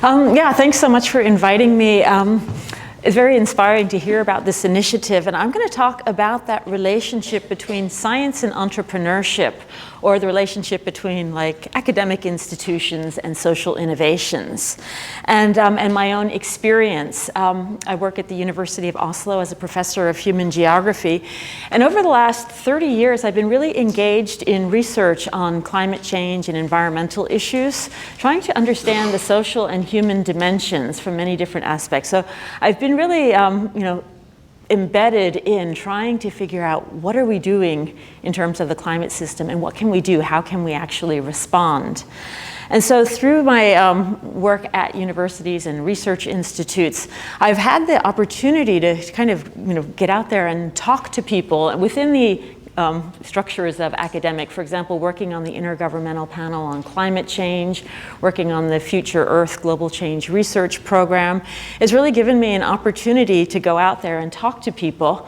Yeah, thanks so much for inviting me. It's very inspiring to hear about this initiative, and I'm going to talk about that relationship between science and entrepreneurship, or the relationship between like academic institutions and social innovations, and my own experience. I work at the University of Oslo as a professor of human geography, and over the last 30 years I've been really engaged in research on climate change and environmental issues, trying to understand the social and human dimensions from many different aspects. So I've been really embedded in trying to figure out what are we doing in terms of the climate system and what can we do, how can we actually respond. And so through my work at universities and research institutes, I've had the opportunity to kind of get out there and talk to people within the structures of academic. For example, working on the Intergovernmental Panel on Climate Change, working on the Future Earth Global Change Research Program, has really given me an opportunity to go out there and talk to people.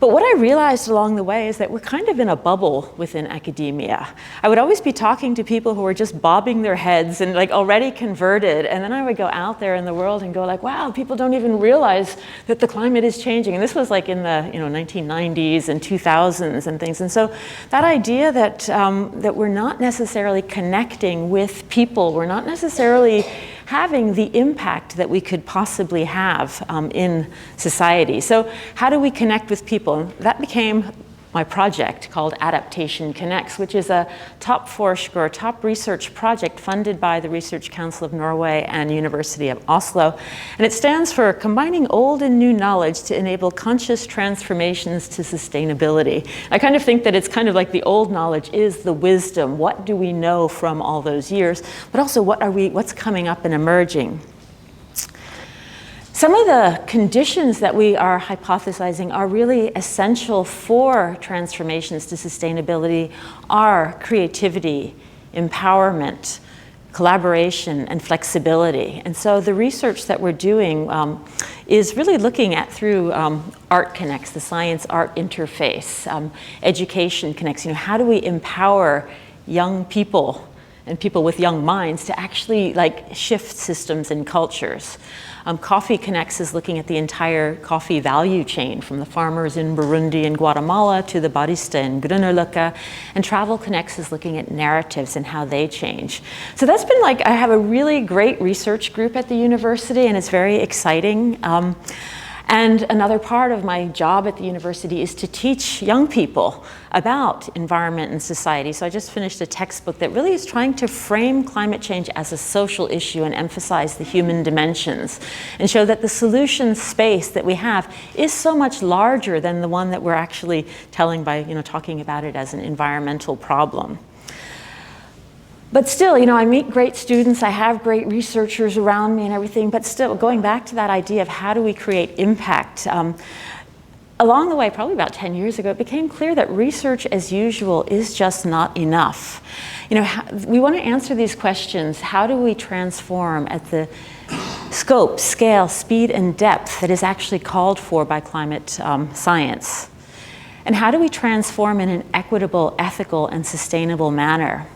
But what I realized along the way is that we're kind of in a bubble within academia. I would always be talking to people who were just bobbing their heads and like already converted, and then I would go out there in the world and go like, wow, people don't even realize that the climate is changing. And this was like in the 1990s and 2000s and things. And so that idea that, that we're not necessarily connecting with people, we're not necessarily having the impact that we could possibly have in society. So how do we connect with people? That became my project called Adaptation Connects, which is a top research project funded by the Research Council of Norway and University of Oslo. And it stands for Combining Old and New Knowledge to Enable Conscious Transformations to Sustainability. I kind of think that it's kind of like the old knowledge is the wisdom. What do we know from all those years? But also what's coming up and emerging? Some of the conditions that we are hypothesizing are really essential for transformations to sustainability are creativity, empowerment, collaboration, and flexibility. And so the research that we're doing is really looking at through Art Connects, the science-art interface, Education Connects. How do we empower young people and people with young minds to actually like shift systems and cultures? Coffee Connects is looking at the entire coffee value chain, from the farmers in Burundi and Guatemala to the barista in Grünerløkka. And Travel Connects is looking at narratives and how they change. So that's been like, I have a really great research group at the university, and it's very exciting. And another part of my job at the university is to teach young people about environment and society. So I just finished a textbook that really is trying to frame climate change as a social issue and emphasize the human dimensions and show that the solution space that we have is so much larger than the one that we're actually telling by talking about it as an environmental problem. But still, I meet great students, I have great researchers around me and everything, but still, going back to that idea of how do we create impact, along the way, probably about 10 years ago, it became clear that research as usual is just not enough. We want to answer these questions. How do we transform at the scope, scale, speed, and depth that is actually called for by climate science? And how do we transform in an equitable, ethical, and sustainable manner?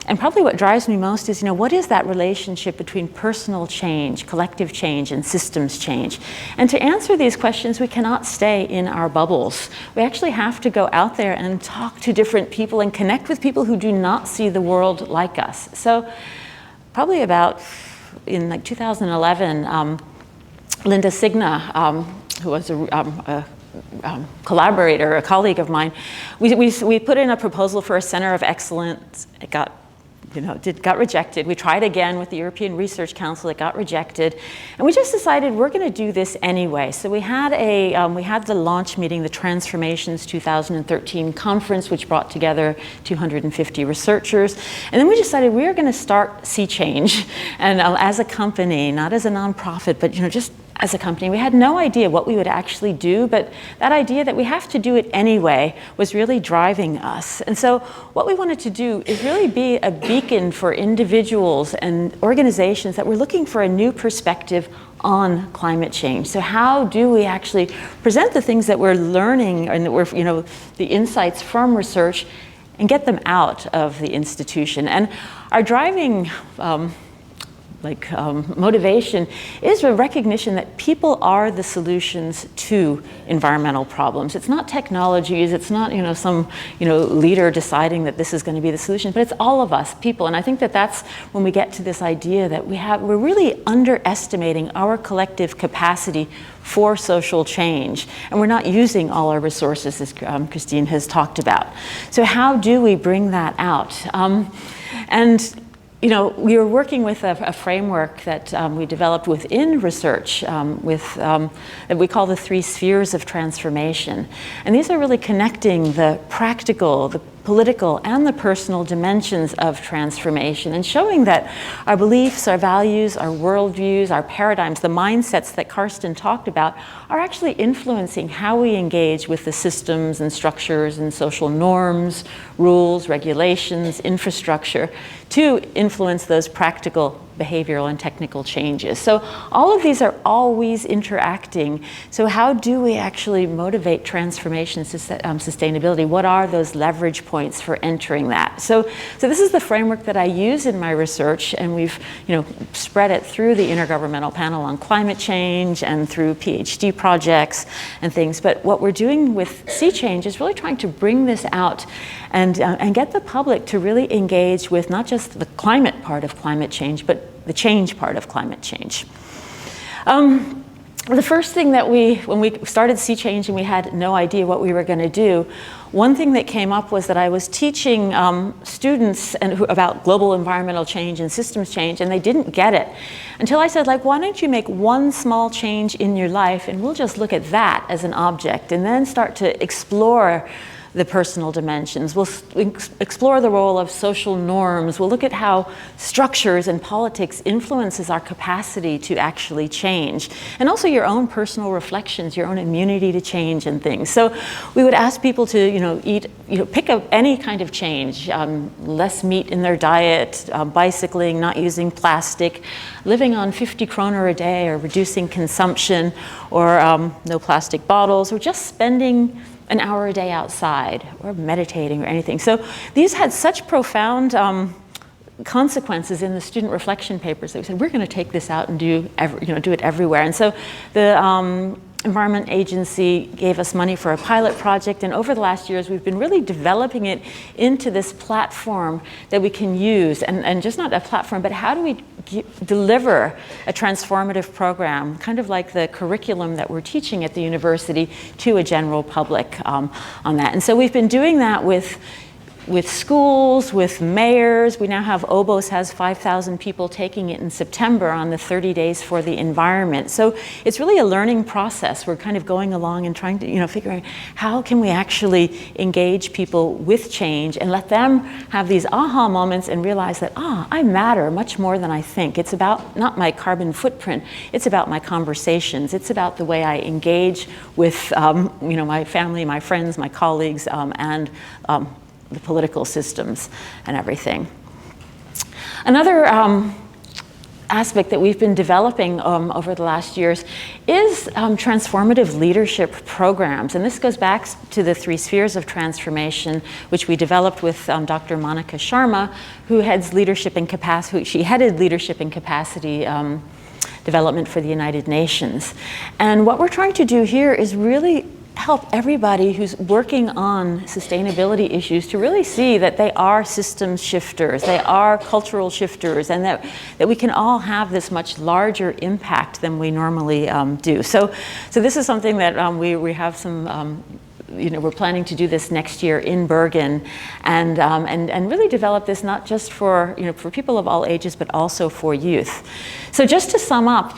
And probably what drives me most is, what is that relationship between personal change, collective change, and systems change? And to answer these questions, we cannot stay in our bubbles. We actually have to go out there and talk to different people and connect with people who do not see the world like us. So probably about in like 2011, Linda Signa, who was a collaborator, a colleague of mine, we put in a proposal for a center of excellence. It got rejected. We tried again with the European Research Council. It got rejected, and we just decided we're going to do this anyway. So we had the launch meeting, the Transformations 2013 conference, which brought together 250 researchers, and then we decided we were going to start Sea Change, and as a company, not as a nonprofit, but just as a company. We had no idea what we would actually do, but that idea that we have to do it anyway was really driving us. And so what we wanted to do is really be a beacon for individuals and organizations that were looking for a new perspective on climate change. So how do we actually present the things that we're learning and that we're, the insights from research and get them out of the institution? And our driving motivation is a recognition that people are the solutions to environmental problems. It's not technologies, it's not some leader deciding that this is going to be the solution, but it's all of us, people. And I think that that's when we get to this idea that we're really underestimating our collective capacity for social change, and we're not using all our resources, as Christine has talked about. So how do we bring that out? We were working with a framework that we developed within research that we call the 3 spheres of transformation. And these are really connecting the practical, the political, and the personal dimensions of transformation, and showing that our beliefs, our values, our worldviews, our paradigms, the mindsets that Karsten talked about are actually influencing how we engage with the systems and structures and social norms, rules, regulations, infrastructure to influence those practical behavioral and technical changes. So all of these are always interacting. So how do we actually motivate transformation, sustainability? What are those leverage points for entering that? So this is the framework that I use in my research, and we've spread it through the Intergovernmental Panel on Climate Change and through PhD projects and things. But what we're doing with Sea Change is really trying to bring this out and get the public to really engage with not just the climate part of climate change, but the change part of climate change. The first thing that when we started Sea Change and we had no idea what we were going to do, one thing that came up was that I was teaching students about global environmental change and systems change, and they didn't get it until I said, why don't you make one small change in your life, and we'll just look at that as an object, and then start to explore the personal dimensions. We'll explore the role of social norms. We'll look at how structures and politics influences our capacity to actually change, and also your own personal reflections, your own immunity to change and things. So we would ask people to pick up any kind of change, less meat in their diet, bicycling, not using plastic, living on 50 kroner a day, or reducing consumption, or no plastic bottles, or just spending an hour a day outside, or meditating, or anything. So these had such profound consequences in the student reflection papers that we said, we're going to take this out and do it everywhere. And so the Environment Agency gave us money for a pilot project, and over the last years we've been really developing it into this platform that we can use, and just not a platform, but how do we deliver a transformative program, kind of like the curriculum that we're teaching at the university, to a general public on that. And so we've been doing that with schools, with mayors. We now have OBOS has 5,000 people taking it in September on the 30 Days for the Environment. So it's really a learning process. We're kind of going along and trying to figure out how can we actually engage people with change and let them have these aha moments and realize that, I matter much more than I think. It's about not my carbon footprint, it's about my conversations. It's about the way I engage with my family, my friends, my colleagues, and the political systems and everything. Another aspect that we've been developing over the last years is transformative leadership programs. And this goes back to the 3 spheres of transformation, which we developed with Dr. Monica Sharma, who heads leadership and capacity. She headed leadership and capacity development for the United Nations. And what we're trying to do here is really help everybody who's working on sustainability issues to really see that they are systems shifters, they are cultural shifters, and that we can all have this much larger impact than we normally do. So this is something that we have some we're planning to do this next year in Bergen, and really develop this not just for people of all ages, but also for youth. So just to sum up,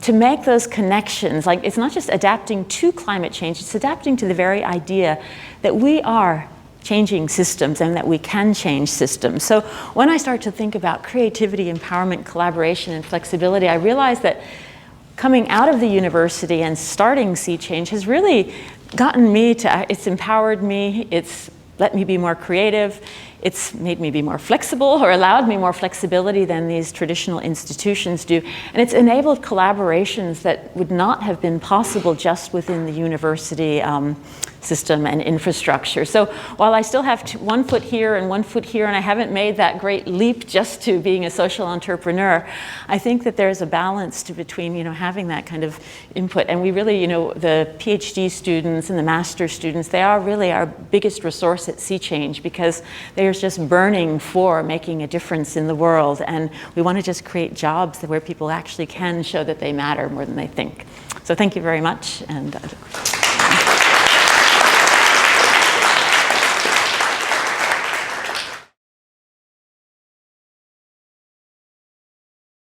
to make those connections, it's not just adapting to climate change, it's adapting to the very idea that we are changing systems and that we can change systems. So when I start to think about creativity, empowerment, collaboration, and flexibility, I realize that coming out of the university and starting Sea Change has really gotten me to, it's empowered me, it's let me be more creative, it's made me be more flexible, or allowed me more flexibility than these traditional institutions do. And it's enabled collaborations that would not have been possible just within the university system and infrastructure. So while I still have one foot here and one foot here, and I haven't made that great leap just to being a social entrepreneur, I think that there's a balance between, you know, having that kind of input. And we really, you know, the PhD students and the master's students, they are really our biggest resource at Sea Change, because they're just burning for making a difference in the world. And we want to just create jobs where people actually can show that they matter more than they think. So thank you very much. And